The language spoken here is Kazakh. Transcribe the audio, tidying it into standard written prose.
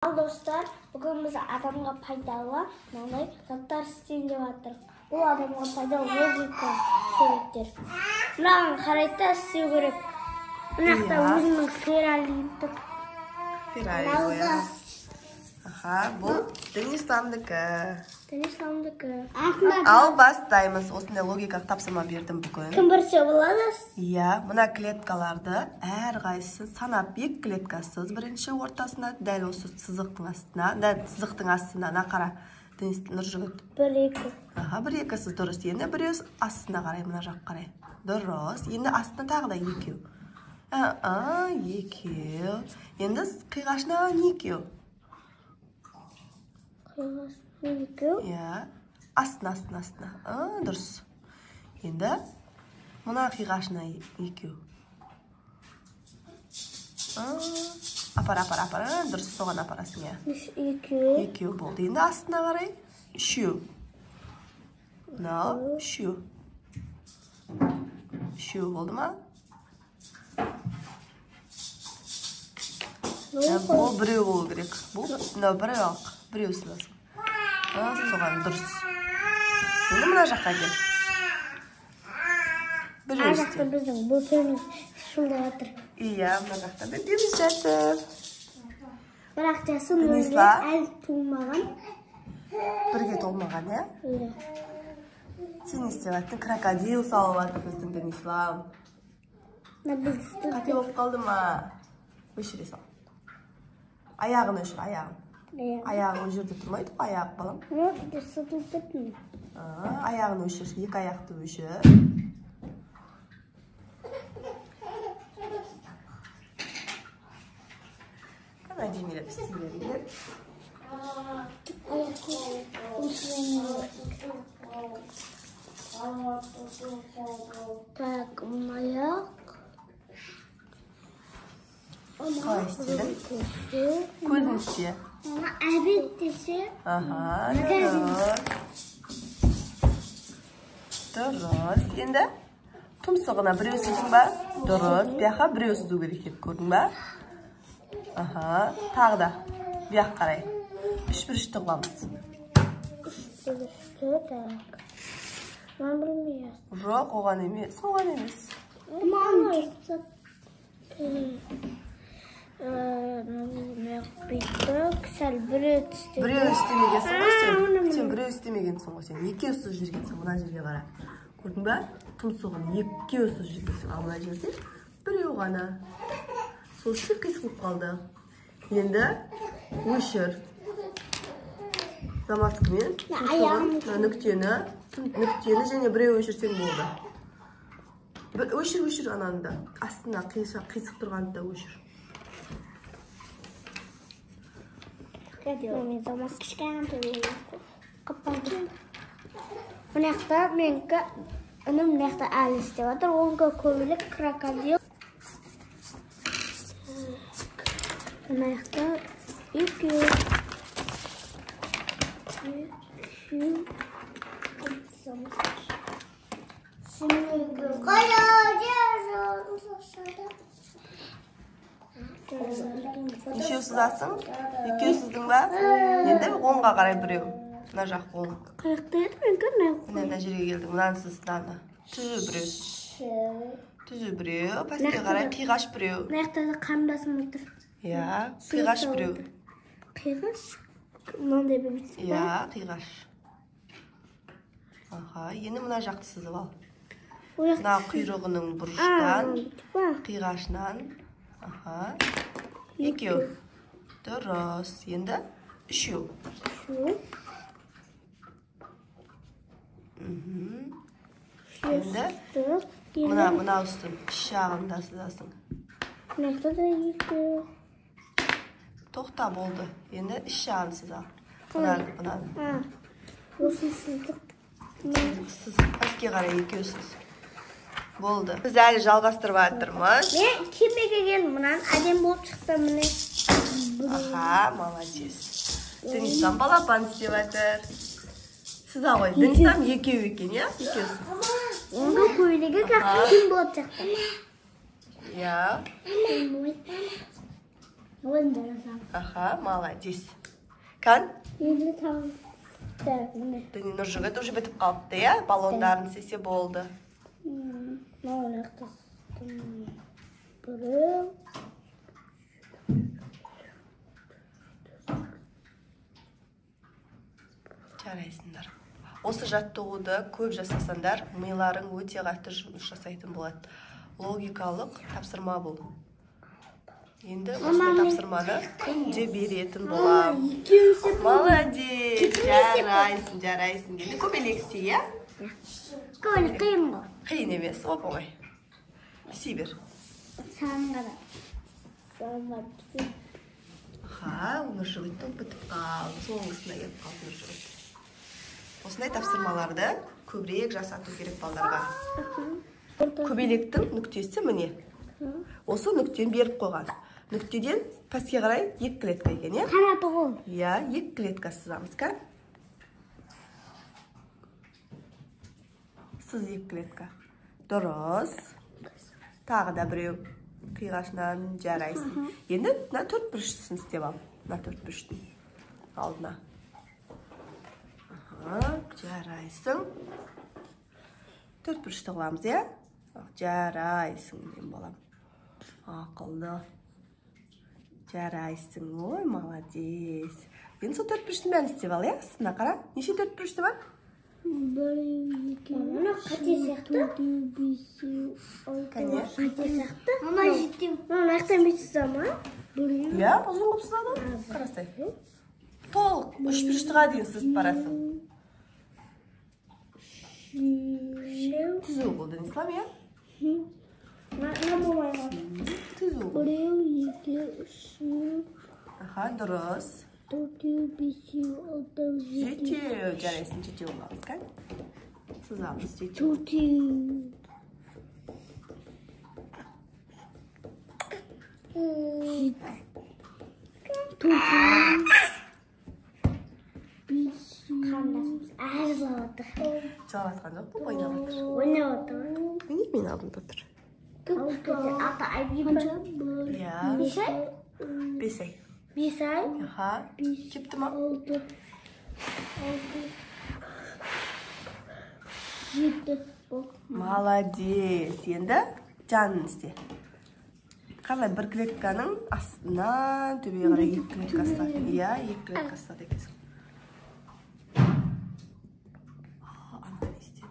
Ал достар, бүгін біз адамға пайдалы мынандай заттар істейін деп жатырмыз. Бұл адамға пайдалы логика суреттер. Мынаған қарайта істеу керек. Мынақта өзімнің спиралім тұр. Спираль, ja. Аха, бұл Денисламдікі. Ал бастаймыз. Осындай логикалық тапсырма бердім бүгін. Кім бірсе болады? Иә, мына клеткаларды әрқайсысы санап, екі клеткасыз бірінші ортасына, дәл осы сызықтың астына, сызықтың астына, қара. Денис, Нұржігіт. 1-2. Аха, 1-2 дұрыс. Енді біреу астына қарай, мына жақ қарай. Дұрыс. Енді астына тағы да 2. 2. Енді қиғашынан 2. Қиғашынан 2. Иә. Астына. Дұрыс. Енді мына қиғашына 2. Апар. Дұрыс, соған апарасың, иә. 2 болды. Енді астына қарай 3. Мынау 3. 3 болды ма? Бұл біреу болу керек. Бұл біреу сызасың. Соған дұрыс. Енді мына жаққа кел. Ар жақта біздің бөпеміз шулап жатыр. Иә, мына жақта бөпеміз жатыр. Бірақ жасын өзі әлі туылмаған. Бірге толмаған, иә? Иә. Сен не істеп жаттың? Крокодил салып жатыр біздің Денислам. Қате болып қалды ма? Өшіре сал. Аяғын өшір, аяғын. Аяғын ол жерде тұрмайды, аяқ балам. Сытылып кеттім. Аяғын өшір, екі аяқты өшір. Қана демелеп істейлеріңдер. Так, аяқ. Қалай істедің? Көзін істе. Әбет десе. Аха, дұрыс. Енді тұмсығына біреу сызың ба? Дұрыс. Бияққа біреу сызу керек еді, көрдің ба? Аха, тағы да. Бияқ қарай. 3-1-3 қыламыз. 3-1-3, так. Мен білмеймін. Жоқ, оған емес. Сәл біреу істемеген. Біреу істемегенсің ғой сен? Сен біреу істемегенсің ғой сен? Екеу сыз жүргенсің, мына жерге қара. Көрдің ба? Тұмсығын екеу сыз жүргенсің. Ал мына жерде біреу ғана. Сол үшін қисылып қалды. Енді өшір. Замаскымен тұмсығын, нүктені және біреу өшірсең болды. Өшір ананда. Астына қисық тұрғанды да өшір. Мен замас кішкентай қаппадым. Мұнақта менкі үнім мұнақта әлі істеп жатыр. Онға көбілік крокодил. Мұнақта 2. Нешеу сызасың? Екеу сыздың ба? Енді оңға қарай біреу. Мына жақ оң. Қаяқта еді мен көрмей. Мына жерге келдің. Мынаны сыз, мынаны. Түзу біреу. Пәске қарай қиғаш біреу. Мынақта да қарындасым отыр. Иә, қиғаш біреу. Қиғаш? Мынандай бөлмейсің ба? Иә, қиғаш. Аха, енді мына жақты сызып ал. Мына құйрығының бұрыштан, қиғашынан. Аха. 2. Дұрыс. Енді 3. Енді мына үстін шағында сызасың. Мынақта да 2. Тоқта болды. Енді шағын сыза. Бұнаны. Осы сыздық. Сыз, әске қарай 2 сыз. Болды. Біз әлі жалғастырып жатырмыз. Мен кемеге келдім, мұнан әдем болып шықты міне. Аха, молодец. Денислам балапан істеп жатыр. Сыза ғой. Денислам 2 екен, иә? 2 сыз. Онда көйлегі кім болып шықты? Иә. Оны жарасам. Аха, молодец. Кан? Енді тағы. Так, міне. Дүние Нұржігіт это уже бітіп қалыпты, иә? Баллондарын сесе болды. Маған ақтастым. Біреу. Жарайсыңдар. Осы жаттығуды көп жасасаңдар, миларың өте қатты жұмыс жасайтын болады. Логикалық тапсырма бұл. Енді осындай тапсырманы күнде беретін болам. Молодец, жарайсың. Енді көбелексей, иә? Көбелек қиын ғой. Қиын емес, оп-оңай. Сей бер. Санға да. Санға да. Ха, Нұржігіттің бітіп қалды. Соңғысына келіп қалды Нұржігіт. Осындай тапсырмаларды көбірек жасату керек балдарға. Көбелектің нүктесі міне. Осы нүктені беріп қойған. Нүктеден пәске қарай 2 клетка екен, е? Қанаты ғой. Иә, 2 клетка сызамыз, ка? Сыз 2 клетка. Дұрыс. Тағы да біреу. Қиғашынан жарайсың. Енді мына 4 бұрышсын істеп ал. Мына 4 бұрыштың алдына. Жарайсың. 4 бұрышты қыламыз, е? Жарайсың, мен балам. Ақылды. Жарайсың, ой, молодец. Енді сол 4 бұрыштың бәрін істеп ал, е? Сына қара. Неше 4 бұрышты бар? Мұны қате сияқты. Кәне? Қате сияқты. Мұны жеттем. Мұны ақтан бет сызама. Иә, ұзын қып сызады. Қарасай. Толық 3 бұрыштыға дейін сызып барасың. Түзу болды, Ислам, иә? Мына болмайға. Түзу. Біреу, екі, үшеу, Аха, дұрыс. төртеу, бесеу, алтау, Жетеу. Жарайсың, жетеу оламыз, ка? Сызамыз, жетеу. төртеу. Қандасымыз әр жылауатыр. Жалатқан жоқ бұл, ойнап отыр. Ойнауатыр. Міне мен алдымда тұр. Ата айбиба. Иә. 5 ай? 5 ай. 5 ай? Аха. Кепті ма? 6. 7. Молодец. Енді жанын істе. Қарай бір клетканың астынан төбеге қарай 2 клетка ұстады. Иә, 2 клетка ұстады екенсің. Ана не істеді?